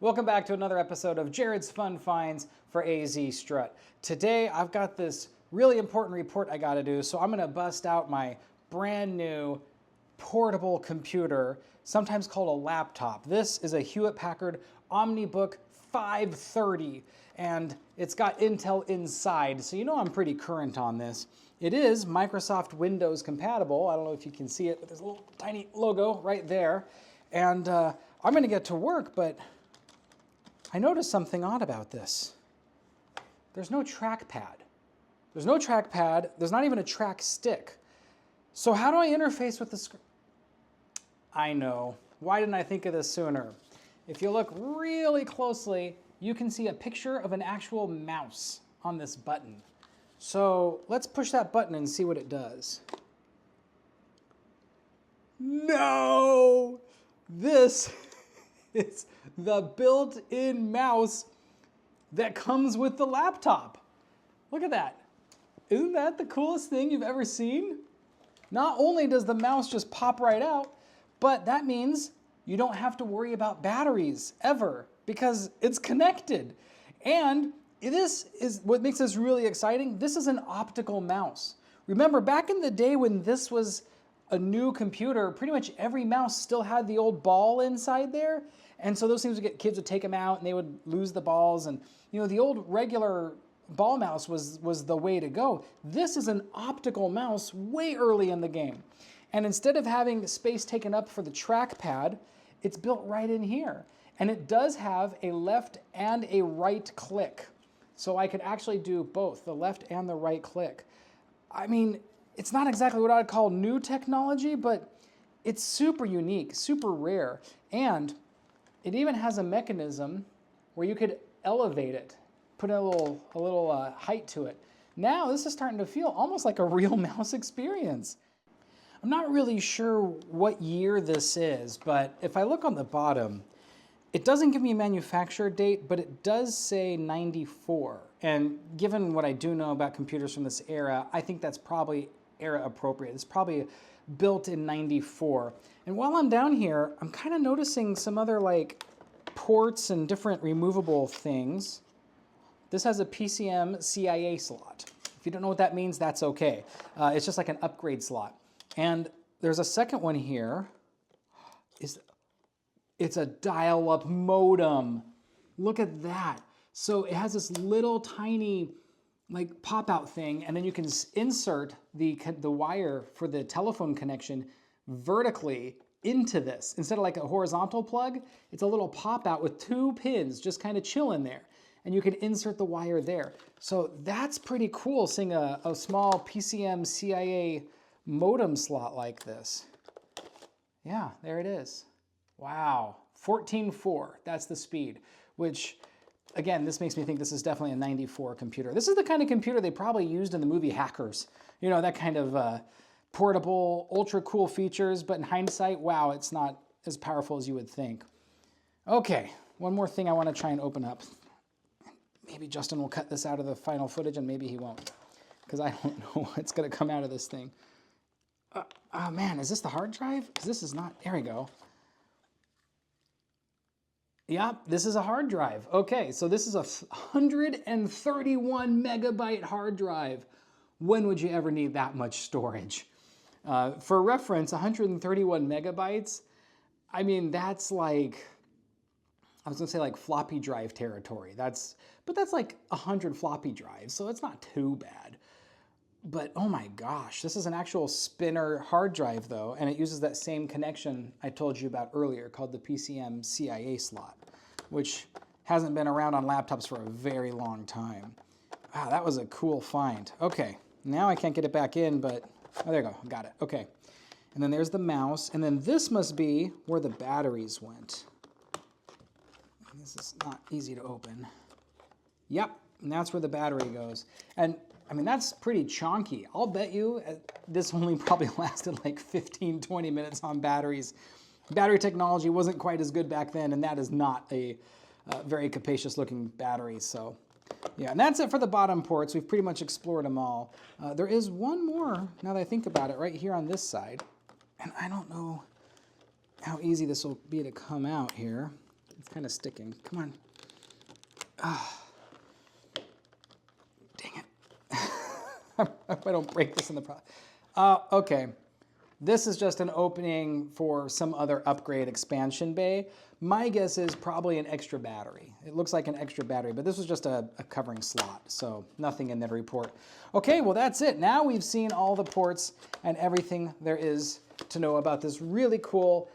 Welcome back to another episode of Jared's Fun Finds for AZ Strut. Today I've got this really important report I gotta do, so I'm gonna bust out my brand new portable computer, sometimes called a laptop. This is a Hewlett-Packard OmniBook 530, and it's got Intel inside, so you know I'm pretty current on this. It is Microsoft Windows compatible. I don't know if you can see it, but there's a little tiny logo right there. And I'm gonna get to work, but I noticed something odd about this. There's no trackpad. There's no trackpad. There's not even a track stick. So how do I interface with the screen? I know. Why didn't I think of this sooner? If you look really closely, you can see a picture of an actual mouse on this button. So let's push that button and see what it does. No! This is the built-in mouse that comes with the laptop. Look at that. Isn't that the coolest thing you've ever seen? Not only does the mouse just pop right out, but that means you don't have to worry about batteries ever because it's connected. And this is what makes this really exciting. This is an optical mouse. Remember, back in the day when this was a new computer, pretty much every mouse still had the old ball inside there. And so those things would get, kids would take them out and they would lose the balls. And you know, the old regular ball mouse was the way to go. This is an optical mouse way early in the game. And instead of having space taken up for the trackpad, it's built right in here. And it does have a left and a right click. So I could actually do both, the left and the right click. I mean, it's not exactly what I'd call new technology, but it's super unique, super rare. And it even has a mechanism where you could elevate it, put a little height to it. Now this is starting to feel almost like a real mouse experience. I'm not really sure what year this is, but if I look on the bottom, it doesn't give me a manufacturer date, but it does say 94. And given what I do know about computers from this era, I think that's probably era appropriate. It's probably built in 94. And while I'm down here, I'm kind of noticing some other like ports and different removable things. This has a PCM CIA slot. If you don't know what that means, that's okay. It's just like an upgrade slot. And there's a second one here. It's a dial-up modem. Look at that. So it has this little tiny like pop-out thing, and then you can insert the wire for the telephone connection vertically into this. Instead of like a horizontal plug, it's a little pop-out with two pins just kind of chilling there. And you can insert the wire there. So that's pretty cool, seeing a small PCM CIA modem slot like this. Yeah, there it is. Wow, 14.4, that's the speed, which again, this makes me think this is definitely a 94 computer. This is the kind of computer they probably used in the movie Hackers. You know, that kind of portable, ultra cool features, but in hindsight, wow, it's not as powerful as you would think. Okay, one more thing I want to try and open up. Maybe Justin will cut this out of the final footage and maybe he won't, because I don't know what's going to come out of this thing. Oh man, is this the hard drive? Because this is not, there we go. Yeah, this is a hard drive. Okay, so this is a 131 megabyte hard drive. When would you ever need that much storage? For reference, 131 megabytes, I mean, that's like, I was gonna say like floppy drive territory. But that's like 100 floppy drives, so it's not too bad. But oh my gosh, this is an actual spinner hard drive though, and it uses that same connection I told you about earlier called the PCM CIA slot, which hasn't been around on laptops for a very long time. Wow, that was a cool find. Okay, now I can't get it back in, but, oh, there you go, got it, okay. And then there's the mouse, and then this must be where the batteries went. This is not easy to open. Yep, and that's where the battery goes. And I mean, that's pretty chonky. I'll bet you this only probably lasted like 15, 20 minutes on batteries. Battery technology wasn't quite as good back then, and that is not a very capacious looking battery. So yeah, and that's it for the bottom ports. We've pretty much explored them all. There is one more, now that I think about it, right here on this side. And I don't know how easy this will be to come out here. It's kind of sticking. Come on. Ah. Dang it. I hope I don't break this in the process. Okay. This is just an opening for some other upgrade expansion bay. My guess is probably an extra battery. It looks like an extra battery, but this was just a covering slot, so nothing in there to report. Okay, well that's it. Now we've seen all the ports and everything there is to know about this really cool,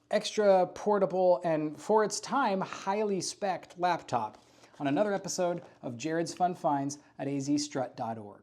extra portable, and for its time, highly spec'd laptop on another episode of Jared's Fun Finds at azstrut.org.